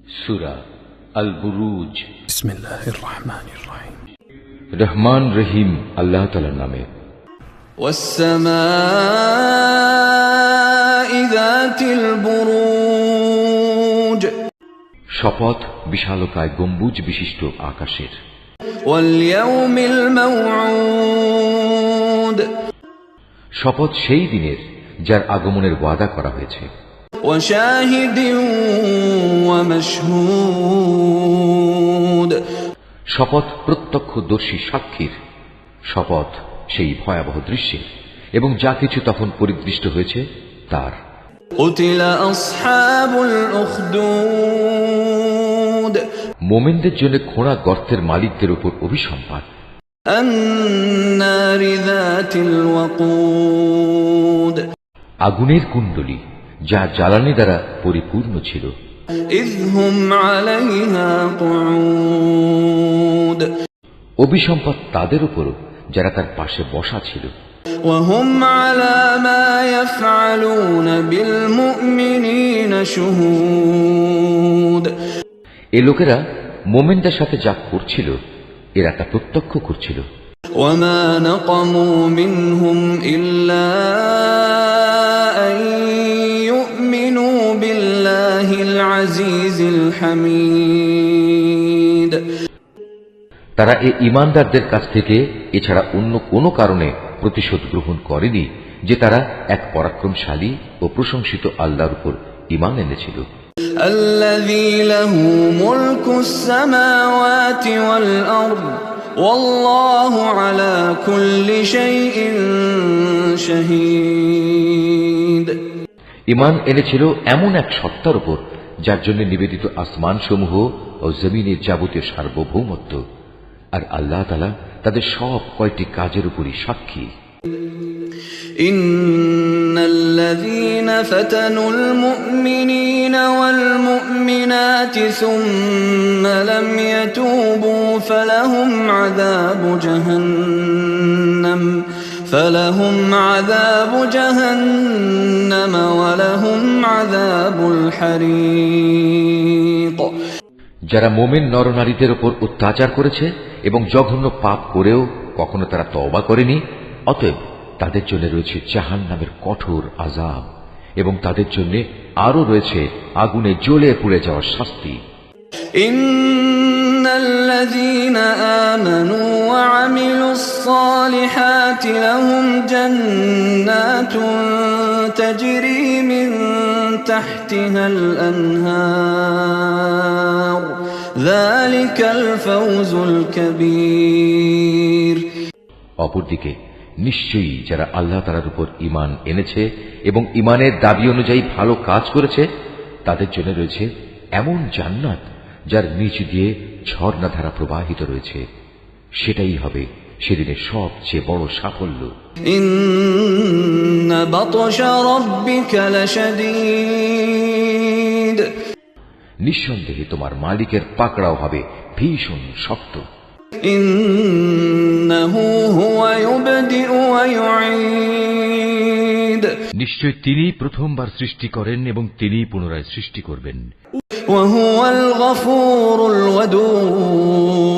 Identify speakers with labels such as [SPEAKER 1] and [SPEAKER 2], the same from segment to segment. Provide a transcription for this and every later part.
[SPEAKER 1] সূরা আল বুরুজ।
[SPEAKER 2] বিসমিল্লাহির রহমানির রহিম।
[SPEAKER 1] রহমান রহিম আল্লাহ তাআলার নামে।
[SPEAKER 3] ওয়াস-সামাঈ যাতিল বুরুজ,
[SPEAKER 1] শপথ বিশালকায় গম্বুজ বিশিষ্ট আকাশের।
[SPEAKER 3] ওয়াল ইয়াউমিল মাউউদ,
[SPEAKER 1] শপথ সেই দিনের যার আগমনের ওয়াদা করা হয়েছে।
[SPEAKER 3] ওয়া শাহিদিন ওয়া মাশহুদ,
[SPEAKER 1] শপথ প্রত্যক্ষদর্শী সাক্ষীর। শপথ সেই ভয়াবহ দৃশ্যের এবং যা কিছু তখন পরিদৃষ্ট হয়েছে তার।
[SPEAKER 3] কুতিলা আসহাবুল উখদুদ,
[SPEAKER 1] মোমেনদের জন্য খোঁড়া গর্তের মালিকদের উপর অভিসম্পাত।
[SPEAKER 3] আন-নারি যাতিল ওয়াকুদ,
[SPEAKER 1] আগুনের কুণ্ডলী যা জ্বালানি দ্বারা পরিপূর্ণ ছিল।
[SPEAKER 3] ইয হুম আলাইহা কুউদ,
[SPEAKER 1] অভিসম্পাত তাদের উপরও যারা তার পাশে বসা ছিল।
[SPEAKER 3] ওয়া হুম আলা মা ইয়াফআলুনা বিল মুমিনিনা শুহুদ,
[SPEAKER 1] এ লোকেরা মোমেনদের সাথে যা করছিল এরা তা প্রত্যক্ষ করছিল।
[SPEAKER 3] ওয়া মা নাকামু মিনহুম ইল্লা আন ইউমিনু বিল্লাহিল আজিজিল হামিদ,
[SPEAKER 1] তারা এই ঈমানদারদের কাছ থেকে এছাড়া অন্য কোনো কারণে প্রতিশোধ গ্রহণ করেনি যে তারা এক পরাক্রমশালী ও প্রশংসিত আল্লাহর উপর ঈমান এনেছিল।
[SPEAKER 3] الذي له ملك السماوات والأرض والله على كل شيء شهيد,
[SPEAKER 1] ঈমান এনেছিল এমন এক সত্তার উপর যার জন্য নিবেদিত আসমান সমূহ ও জমিনের যাবতীয় সার্বভৌমত্ব, আর আল্লাহ তাআলা তাদের সব কয়টি কাজের উপরই সাক্ষী।
[SPEAKER 3] إن الذين فتنوا المؤمنين والمؤمنات ثم لم يتوبوا فلهم عذاب جهنم ولهم عذاب الحريق,
[SPEAKER 1] যারা মোমেন নরনারীদের উপর অত্যাচার করেছে এবং জঘন্য পাপ করেও কখনো তারা তওবা করেনি, অতএব তাদের জন্য রয়েছে জাহান্নামের কঠোর আযাব এবং তাদের জন্য আরো রয়েছে আগুনে জ্বলে পুড়ে যাওয়ার শাস্তি।
[SPEAKER 3] ইন্নাল্লাযীনা আমানু ওয়া আমিলুস সালিহাতি লাহুম জান্নাতুন তাজরি মিন তাহতিহাল আনহার যালিকাল ফাওজুল কাবীর।
[SPEAKER 1] অপরদিকে নিশ্চয়ই যারা আল্লাহ তাআলার উপর ঈমান এনেছে এবং ঈমানের দাবি অনুযায়ী ভালো কাজ করেছে তাদের জন্য রয়েছে এমন জান্নাত যার নিচ দিয়ে ঝর্ণাধারা প্রবাহিত রয়েছে। সেটাই হবে সেদিনের সবচেয়ে বড় সাফল্য।
[SPEAKER 3] ইন্না বাতশা রাব্বিকা লাশাদীদ,
[SPEAKER 1] নিঃসন্দেহে তোমার মালিকের পাকড়াও হবে ভীষণ শক্ত।
[SPEAKER 3] ইন্নাহু হুয়া ইউবদিউ ওয়া ইউঈদ,
[SPEAKER 4] নিশ্চয় তিনিই প্রথমবার সৃষ্টি করেন এবং তিনিই পুনরায় সৃষ্টি করবেন।
[SPEAKER 3] ওয়া হুয়াল গফুরুল ওয়াদুদ,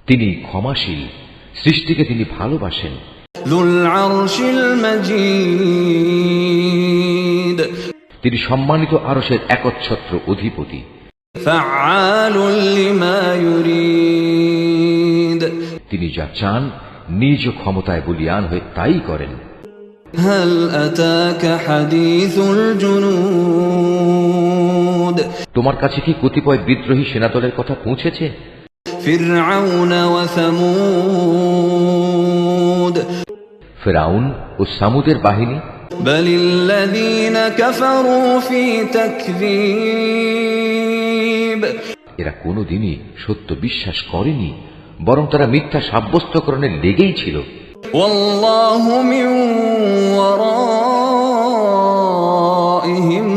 [SPEAKER 1] তিনি ক্ষমাশীল, সৃষ্টিকে তিনি ভালোবাসেন।
[SPEAKER 3] যুল আরশিল মাজিদ,
[SPEAKER 1] তিনি সম্মানিত আরশের একচ্ছত্র অধিপতি।
[SPEAKER 3] ফাআলুল লিমা ইউরিদ,
[SPEAKER 1] তিনি যা চান নিজ ক্ষমতায় বলীয়ান হয়ে তাই করেন।
[SPEAKER 3] হাল আতাকা হাদিসুল জুনুদ,
[SPEAKER 1] তোমার কাছে কি কতিপয় বিদ্রোহী সেনাদলের কথা পৌঁছেছে?
[SPEAKER 3] ফিরআউন ওয়া সামুদ,
[SPEAKER 1] ফিরআউন ও সামুদের বাহিনী।
[SPEAKER 3] বালিল্লাযীনা কাফারু ফি তাকযীব,
[SPEAKER 1] এরা কোনোদিনই সত্য বিশ্বাস করেনি, বরং তারা মিথ্যা সাব্যস্তকরণে লেগেই ছিল।
[SPEAKER 3] ওয়াল্লাহু মিন ওয়ারাইহিম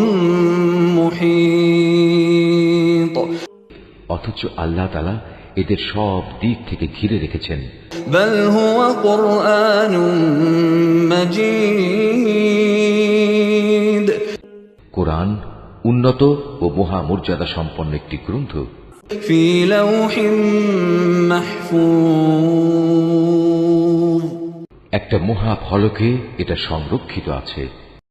[SPEAKER 3] মুহীত,
[SPEAKER 1] অথচ আল্লাহ তাআলা এদের সব দিক থেকে ঘিরে রেখেছেন।
[SPEAKER 3] বাল হুয়া কুরআনুম মাজিদ,
[SPEAKER 1] কোরআন উন্নত ও মহামর্যাদা সম্পন্ন একটি গ্রন্থ
[SPEAKER 3] في لوح محفوظ
[SPEAKER 1] একটা মহা ফলকে এটা সংরক্ষিত আছে।